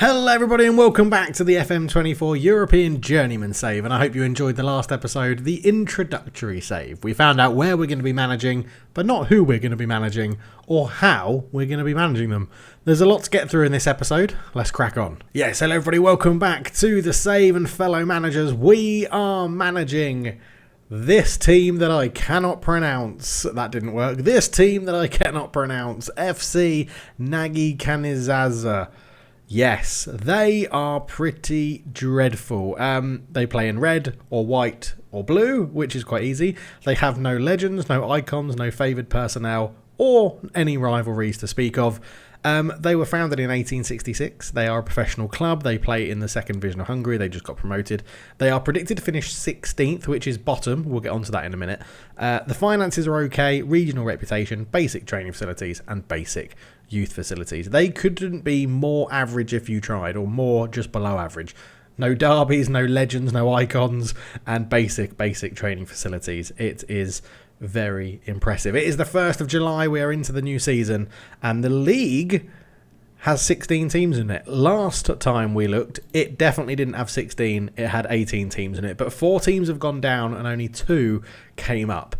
Hello everybody and welcome back to the FM24 European Journeyman Save, and I hope you enjoyed the last episode, the introductory save. We found out where we're going to be managing, but not who we're going to be managing or how we're going to be managing them. There's a lot to get through in this episode. Let's crack on. Yes, hello everybody, welcome back to the save, and fellow managers, we are managing this team that I cannot pronounce. That didn't work. This team that I cannot pronounce, FC Nagykanizsa. Yes, they are pretty dreadful. They play in red or white or blue, which is quite easy. They have no legends, no icons, no favoured personnel, or any rivalries to speak of. They were founded in 1866. They are a professional club. They play in the second division of Hungary. They just got promoted. They are predicted to finish 16th, which is bottom. We'll get onto that in a minute. The finances are okay, regional reputation, basic training facilities, and basic youth facilities. They couldn't be more average if you tried, or more just below average. No derbies, no legends, no icons, and basic training facilities. It is very impressive. It is the 1st of July. We are into the new season, and the league has 16 teams in it. Last time we looked, it definitely didn't have 16. It had 18 teams in it, but 4 teams have gone down and only 2 came up.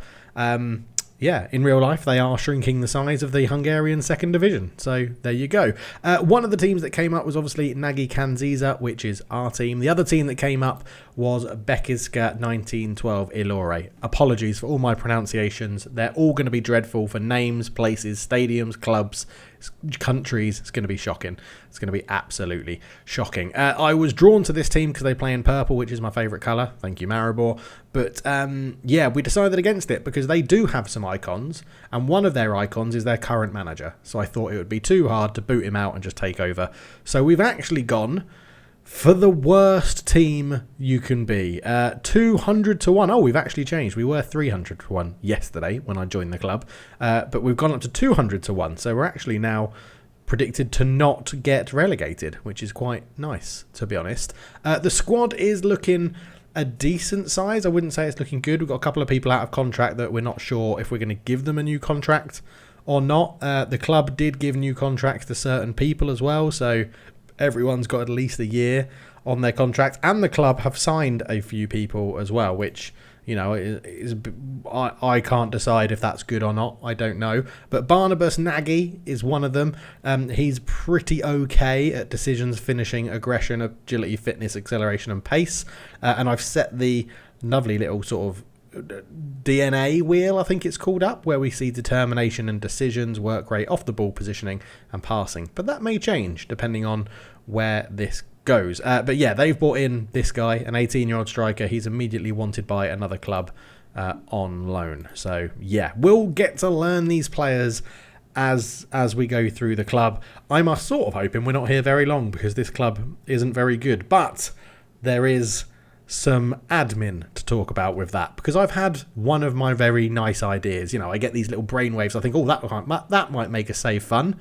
Yeah, in real life, they are shrinking the size of the Hungarian second division. So there you go. One of the teams that came up was obviously Nagykanizsa, which is our team. The other team that came up was Bekiska 1912 Ilore. Apologies for all my pronunciations. They're all going to be dreadful for names, places, stadiums, clubs, countries. It's going to be shocking. It's going to be absolutely shocking. I was drawn to this team because they play in purple, which is my favourite colour. Thank you, Maribor. But yeah, we decided against it because they do have some icons, and one of their icons is their current manager. So I thought it would be too hard to boot him out and just take over. So we've actually gone for the worst team you can be. 200 to 1. Oh, we've actually changed. We were 300 to 1 yesterday when I joined the club. But we've gone up to 200 to 1. So we're actually now predicted to not get relegated, which is quite nice, to be honest. The squad is looking a decent size. I wouldn't say it's looking good. We've got a couple of people out of contract that we're not sure if we're going to give them a new contract or not. The club did give new contracts to certain people as well. So everyone's got at least a year on their contract, and the club have signed a few people as well, which, you know, I can't decide if that's good or not. I don't know. But Barnabas Nagy is one of them. He's pretty okay at decisions, finishing, aggression, agility, fitness, acceleration, and pace. And I've set the lovely little sort of DNA wheel, I think it's called, up, where we see determination and decisions, work rate, off the ball positioning, and passing. But that may change depending on where this goes. But yeah, they've brought in this guy, an 18-year-old striker. He's immediately wanted by another club on loan. So yeah, we'll get to learn these players as we go through the club. I'm sort of hoping we're not here very long because this club isn't very good. But there is some admin to talk about with that, because I've had one of my very nice ideas. You know, I get these little brainwaves. I think, oh, that might make a save fun.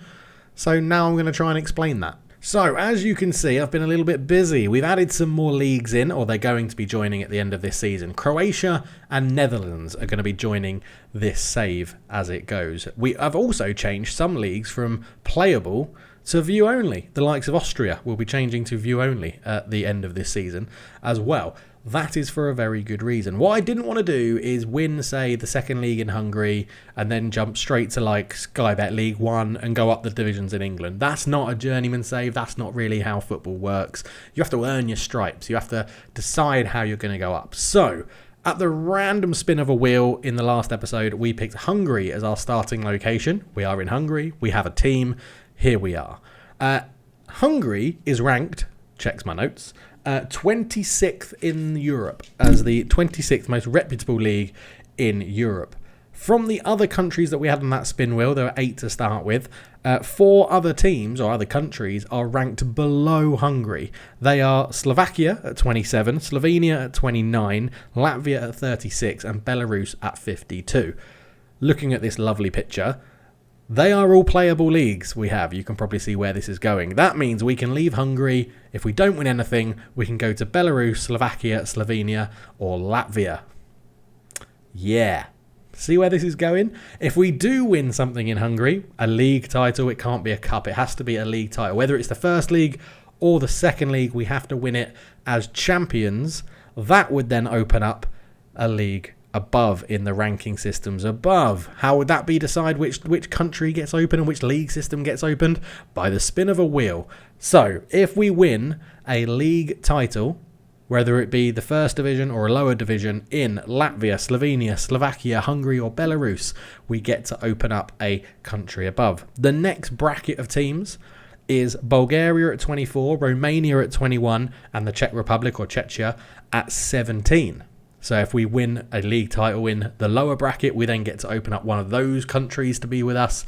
So now I'm going to try and explain that. So, as you can see, I've been a little bit busy. We've added some more leagues in, or they're going to be joining at the end of this season. Croatia and Netherlands are going to be joining this save as it goes. We have also changed some leagues from playable to view only. The likes of Austria will be changing to view only at the end of this season as well. That is for a very good reason. What I didn't want to do is win, say, the second league in Hungary and then jump straight to like Sky Bet League 1 and go up the divisions in England. That's not a journeyman save. That's not really how football works. You have to earn your stripes. You have to decide how you're going to go up. So, at the random spin of a wheel in the last episode, we picked Hungary as our starting location. We are in Hungary. We have a team. Here we are. Hungary is ranked, checks my notes, 26th in Europe, as the 26th most reputable league in Europe. From the other countries that we had on that spin wheel, there were 8 to start with. 4 other teams or other countries are ranked below Hungary. They are Slovakia at 27, Slovenia at 29, Latvia at 36, and Belarus at 52. Looking at this lovely picture, they are all playable leagues we have. You can probably see where this is going. That means we can leave Hungary. If we don't win anything, we can go to Belarus, Slovakia, Slovenia, or Latvia. Yeah. See where this is going? If we do win something in Hungary, a league title, it can't be a cup. It has to be a league title. Whether it's the first league or the second league, we have to win it as champions. That would then open up a league above in the ranking systems above. How would that be decided which country gets open and which league system gets opened? By the spin of a wheel. So if we win a league title, whether it be the first division or a lower division in Latvia, Slovenia, Slovakia, Hungary or Belarus, we get to open up a country above. The next bracket of teams is Bulgaria at 24, Romania at 21 and the Czech Republic or Czechia at 17. So if we win a league title in the lower bracket, we then get to open up one of those countries to be with us.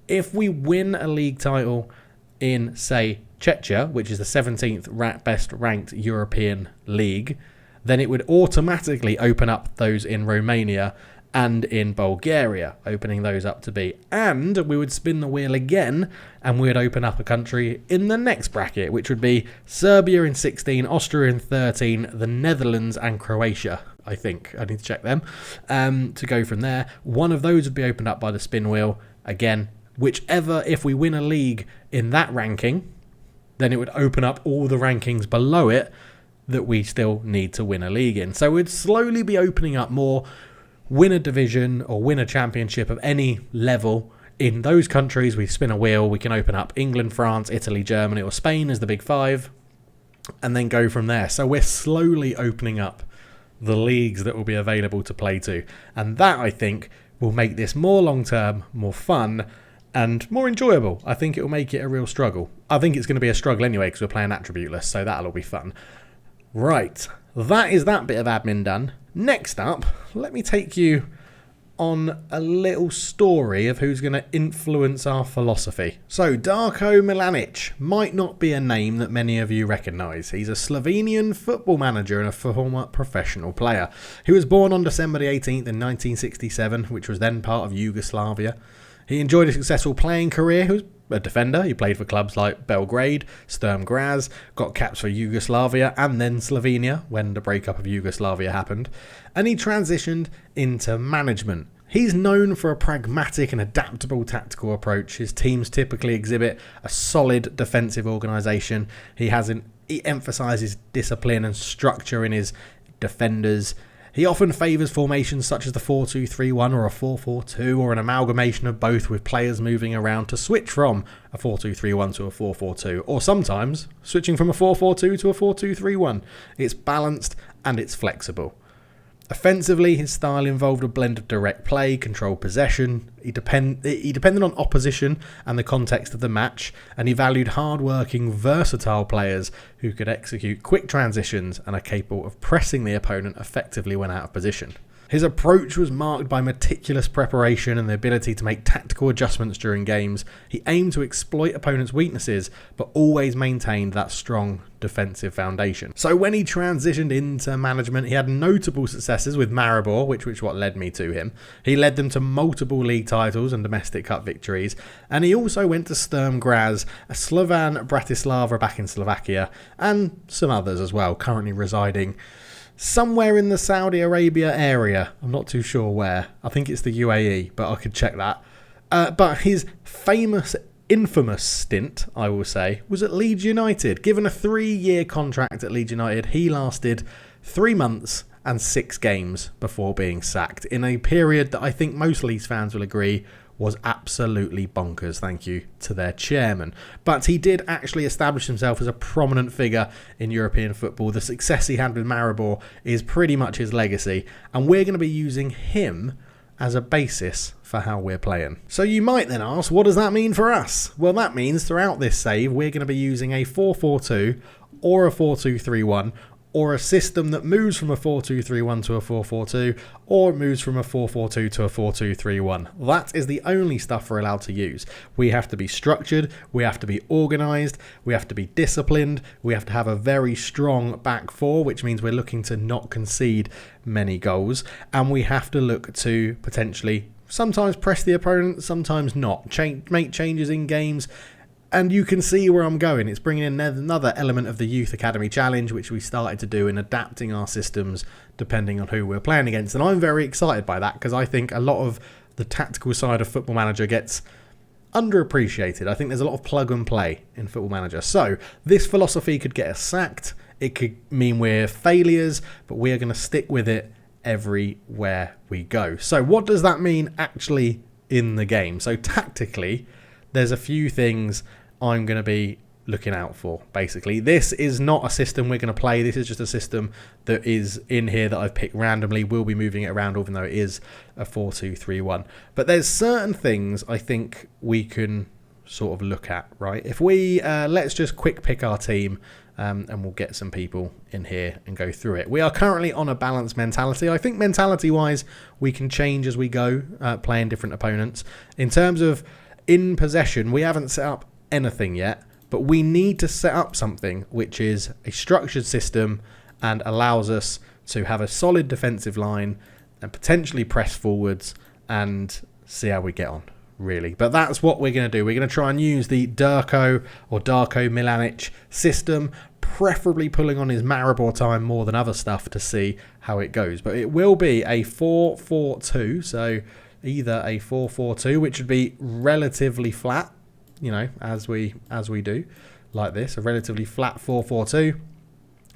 If we win a league title in, say, Czechia, which is the 17th best ranked European league, then it would automatically open up those in Romania and in Bulgaria, opening those up to be. And we would spin the wheel again and we would open up a country in the next bracket, which would be Serbia in 16, Austria in 13, the Netherlands and Croatia. I think I need to check them to go from there. One of those would be opened up by the spin wheel. Again, whichever, if we win a league in that ranking, then it would open up all the rankings below it that we still need to win a league in. So we'd slowly be opening up more. Win a division or win a championship of any level in those countries. We spin a wheel, we can open up England, France, Italy, Germany or Spain as the big five and then go from there. So we're slowly opening up the leagues that will be available to play to, and that I think will make this more long term, more fun and more enjoyable. I think it will make it a real struggle. I think it's going to be a struggle anyway because we're playing attributeless, so that'll all be fun. Right, that is that bit of admin done. Next up, let me take you on a little story of who's going to influence our philosophy. So, Darko Milanic might not be a name that many of you recognise. He's a Slovenian football manager and a former professional player. He was born on December the 18th in 1967, which was then part of Yugoslavia. He enjoyed a successful playing career. He was a defender. He played for clubs like Belgrade, Sturm Graz, got caps for Yugoslavia and then Slovenia when the breakup of Yugoslavia happened. And he transitioned into management. He's known for a pragmatic and adaptable tactical approach. His teams typically exhibit a solid defensive organisation. He emphasises discipline and structure in his defenders. He often favours formations such as the 4-2-3-1 or a 4-4-2 or an amalgamation of both, with players moving around to switch from a 4-2-3-1 to a 4-4-2, or sometimes switching from a 4-4-2 to a 4-2-3-1. It's balanced and it's flexible. Offensively, his style involved a blend of direct play, controlled possession. He depended on opposition and the context of the match, and he valued hard-working, versatile players who could execute quick transitions and are capable of pressing the opponent effectively when out of position. His approach was marked by meticulous preparation and the ability to make tactical adjustments during games. He aimed to exploit opponents' weaknesses, but always maintained that strong defensive foundation. So when he transitioned into management, he had notable successes with Maribor, which what led me to him. He led them to multiple league titles and domestic cup victories, and he also went to Sturm Graz, a Slovan Bratislava back in Slovakia, and some others as well, currently residing somewhere in the Saudi Arabia area. I'm not too sure where. I think it's the UAE, but I could check that. But his infamous stint, I will say, was at Leeds United. Given a 3-year contract at Leeds United, he lasted 3 months and 6 games before being sacked, in a period that I think most Leeds fans will agree was absolutely bonkers, thank you to their chairman. But he did actually establish himself as a prominent figure in European football. The success he had with Maribor is pretty much his legacy, and we're going to be using him as a basis for how we're playing. So you might then ask, what does that mean for us? Well, that means throughout this save, we're going to be using a 4-4-2 or a 4-2-3-1, or a system that moves from a 4-2-3-1 to a 4-4-2, or moves from a 4-4-2 to a 4-2-3-1. That is the only stuff we're allowed to use. We have to be structured, we have to be organised, we have to be disciplined, we have to have a very strong back four, which means we're looking to not concede many goals, and we have to look to potentially sometimes press the opponent, sometimes not, make changes in games. And you can see where I'm going. It's bringing in another element of the Youth Academy Challenge, which we started to do in adapting our systems depending on who we're playing against. And I'm very excited by that, because I think a lot of the tactical side of Football Manager gets underappreciated. I think there's a lot of plug and play in Football Manager. So this philosophy could get us sacked. It could mean we're failures, but we are going to stick with it everywhere we go. So what does that mean actually in the game? So tactically, there's a few things I'm going to be looking out for. Basically, this is not a system we're going to play. This is just a system that is in here that I've picked randomly. We'll be moving it around, even though it is a 4-2-3-1. But there's certain things I think we can sort of look at, right? If we let's just quick pick our team, and we'll get some people in here and go through it. We are currently on a balanced mentality. I think mentality wise we can change as we go, playing different opponents. In terms of in possession, we haven't set up anything yet, but we need to set up something which is a structured system and allows us to have a solid defensive line and potentially press forwards and see how we get on, really. But that's what we're going to do. We're going to try and use the Darko Milanic system, preferably pulling on his Maribor time more than other stuff to see how it goes. But it will be a 4-4-2, so either a 4-4-2, which would be relatively flat, you know, as we do, like this, a relatively flat 4-4-2,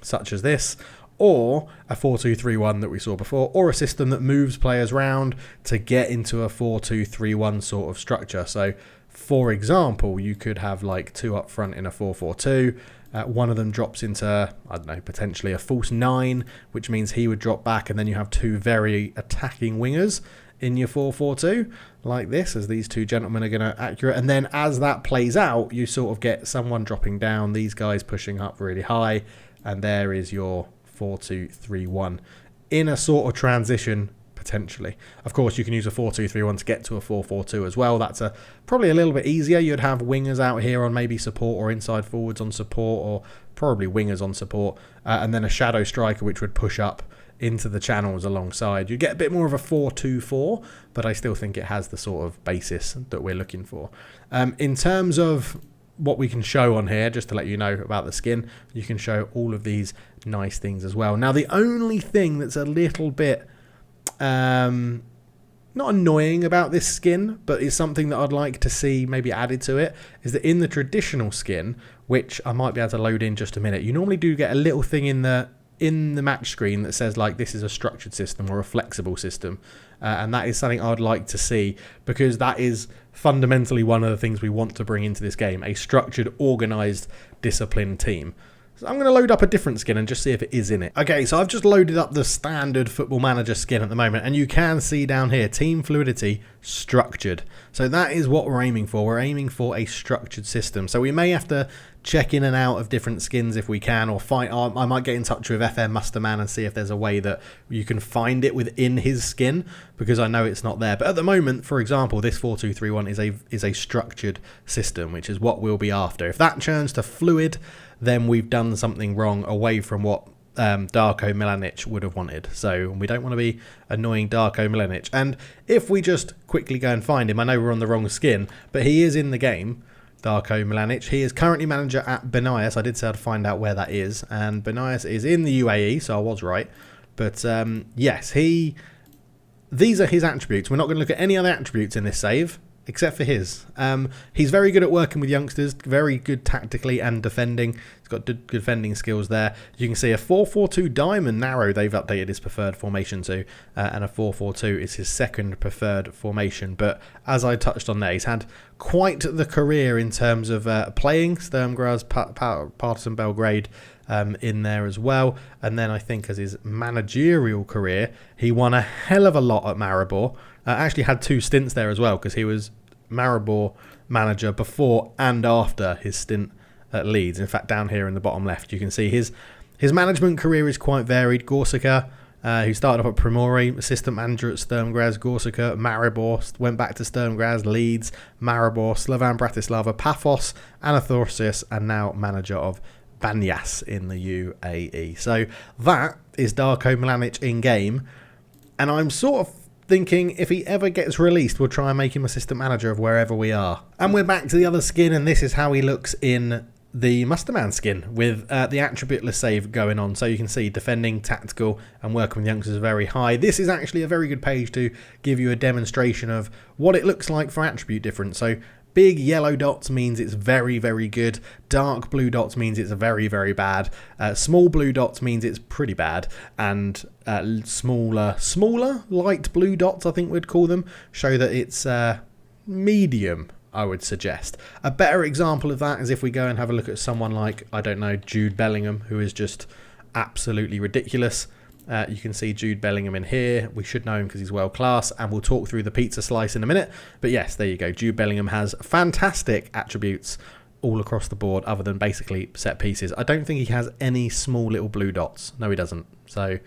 such as this, or a 4-2-3-1 that we saw before, or a system that moves players around to get into a 4-2-3-1 sort of structure. So, for example, you could have like two up front in a 4-4-2. One of them drops into, I don't know, potentially a false 9, which means he would drop back, and then you have two very attacking wingers in your 4-4-2, like this, as these two gentlemen are going to accurate. And then as that plays out, you sort of get someone dropping down, these guys pushing up really high, and there is your 4-2-3-1 in a sort of transition, potentially. Of course, you can use a 4-2-3-1 to get to a 4-4-2 as well. That's probably a little bit easier. You'd have wingers out here on maybe support, or inside forwards on support, or probably wingers on support, and then a shadow striker which would push up into the channels alongside. You get a bit more of a 4-2-4, but I still think it has the sort of basis that we're looking for. In terms of what we can show on here, just to let you know about the skin, you can show all of these nice things as well. Now, the only thing that's a little bit not annoying about this skin, but is something that I'd like to see maybe added to it, is that in the traditional skin, which I might be able to load in just a minute, you normally do get a little thing in the match screen that says like this is a structured system or a flexible system, and that is something I'd like to see, because that is fundamentally one of the things we want to bring into this game, a structured, organized, disciplined team. So I'm going to load up a different skin and just see if it is in it. Okay, so I've just loaded up the standard Football Manager skin at the moment, and you can see down here, team fluidity, structured. So that is what we're aiming for. We're aiming for a structured system. So we may have to check in and out of different skins if we can, or I might get in touch with FM Musterman and see if there's a way that you can find it within his skin, because I know it's not there. But at the moment, for example, this 4-2-3-1 is a structured system, which is what we'll be after. If that turns to fluid, then we've done something wrong away from what Darko Milanic would have wanted. So we don't want to be annoying Darko Milanic. And if we just quickly go and find him, I know we're on the wrong skin, but he is in the game, Darko Milanic. He is currently manager at Benias. I did say I'd find out where that is, and Benias is in the UAE, so I was right. But yes, these are his attributes. We're not going to look at any other attributes in this save except for his. He's very good at working with youngsters, very good tactically and defending. He's got good defending skills there. You can see a 4-4-2 diamond narrow they've updated his preferred formation to, and a 4-4-2 is his second preferred formation. But as I touched on there, he's had quite the career in terms of playing Sturm Graz, Partizan Belgrade in there as well. And then I think as his managerial career, he won a hell of a lot at Maribor. Actually had 2 stints there as well, because he was Maribor manager before and after his stint at Leeds. In fact, down here in the bottom left, you can see his management career is quite varied. Corsica, who started off at Primori, assistant manager at Sturm Graz, Corsica, Maribor, went back to Sturm Graz, Leeds, Maribor, Slovan Bratislava, Paphos, Anathorsis, and now manager of Banyas in the UAE. So that is Darko Milanic in game, and I'm sort of thinking if he ever gets released, we'll try and make him assistant manager of wherever we are. And we're back to the other skin, and this is how he looks in the Musterman skin with the attributeless save going on. So you can see defending, tactical, and working with youngsters very high. This is actually a very good page to give you a demonstration of what it looks like for attribute difference. So Big yellow dots means it's very, very good. Dark blue dots means it's very, very bad. Small blue dots means it's pretty bad. And smaller, light blue dots, I think we'd call them, show that it's medium, I would suggest. A better example of that is if we go and have a look at someone like, I don't know, Jude Bellingham, who is just absolutely ridiculous. You can see Jude Bellingham in here. We should know him because he's world class, and we'll talk through the pizza slice in a minute. But yes, there you go. Jude Bellingham has fantastic attributes all across the board other than basically set pieces. I don't think he has any small little blue dots. No, he doesn't. So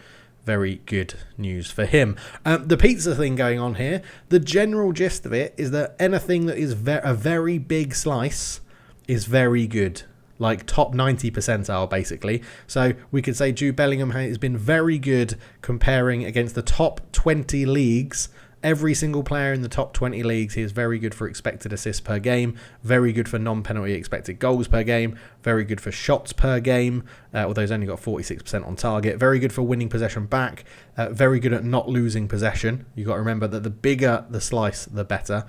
very good news for him. The pizza thing going on here, the general gist of it is that anything that is a very big slice is very good. Like top 90 percentile, basically. So we could say Jude Bellingham has been very good comparing against the top 20 leagues. Every single player in the top 20 leagues, he is very good for expected assists per game, very good for non-penalty expected goals per game, very good for shots per game, although he's only got 46% on target, very good for winning possession back, very good at not losing possession. You've got to remember that the bigger the slice, the better.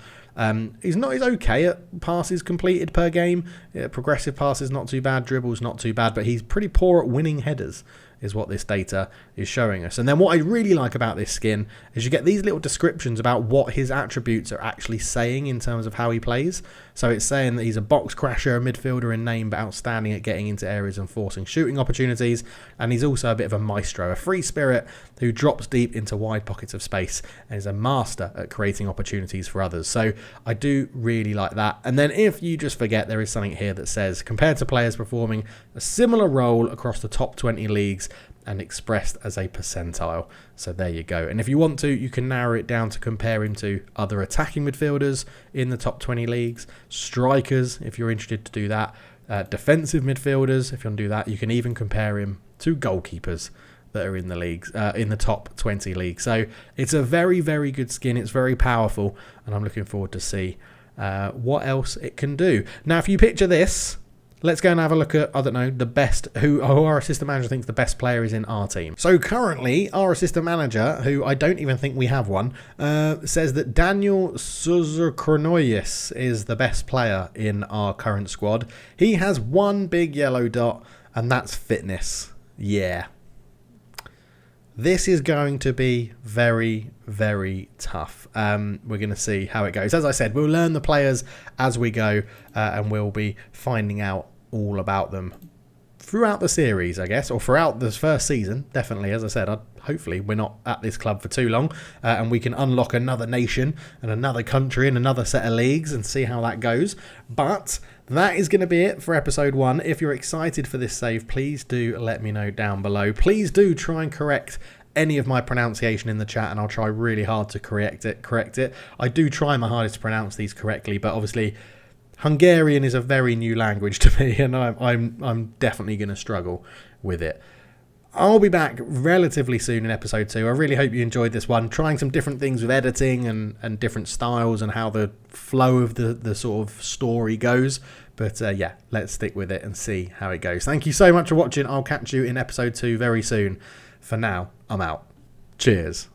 He's okay at passes completed per game. Progressive passes not too bad, dribbles not too bad, but he's pretty poor at winning headers, is what this data is showing us. And then what I really like about this skin is you get these little descriptions about what his attributes are actually saying in terms of how he plays. So it's saying that he's a box crasher, a midfielder in name, but outstanding at getting into areas and forcing shooting opportunities. And he's also a bit of a maestro, a free spirit who drops deep into wide pockets of space and is a master at creating opportunities for others. So I do really like that. And then if you just forget, there is something here that says, compared to players performing a similar role across the top 20 leagues, and expressed as a percentile. So there you go. And if you want to, you can narrow it down to compare him to other attacking midfielders in the top 20 leagues, strikers, if you're interested to do that, defensive midfielders, if you want to do that. You can even compare him to goalkeepers that are in the leagues, in the top 20 leagues. So it's a very, very good skin. It's very powerful, and I'm looking forward to see what else it can do. Now, if you picture this, let's go and have a look at, I don't know, the best, who our assistant manager thinks the best player is in our team. So currently, our assistant manager, who I don't even think we have one, says that Daniel Suzerkronoyes is the best player in our current squad. He has one big yellow dot, and that's fitness. Yeah. This is going to be very, very tough. We're going to see how it goes. As I said, we'll learn the players as we go, and we'll be finding out all about them throughout the series, I guess, or throughout this first season. Definitely, as I said, hopefully we're not at this club for too long, and we can unlock another nation and another country and another set of leagues and see how that goes. But that is going to be it for episode 1. If you're excited for this save, please do let me know down below. Please do try and correct any of my pronunciation in the chat, and I'll try really hard to correct it. I do try my hardest to pronounce these correctly, but obviously Hungarian is a very new language to me, and I'm definitely going to struggle with it. I'll be back relatively soon in episode 2. I really hope you enjoyed this one, trying some different things with editing and different styles and how the flow of the sort of story goes. But yeah, let's stick with it and see how it goes. Thank you so much for watching. I'll catch you in episode 2 very soon. For now, I'm out. Cheers.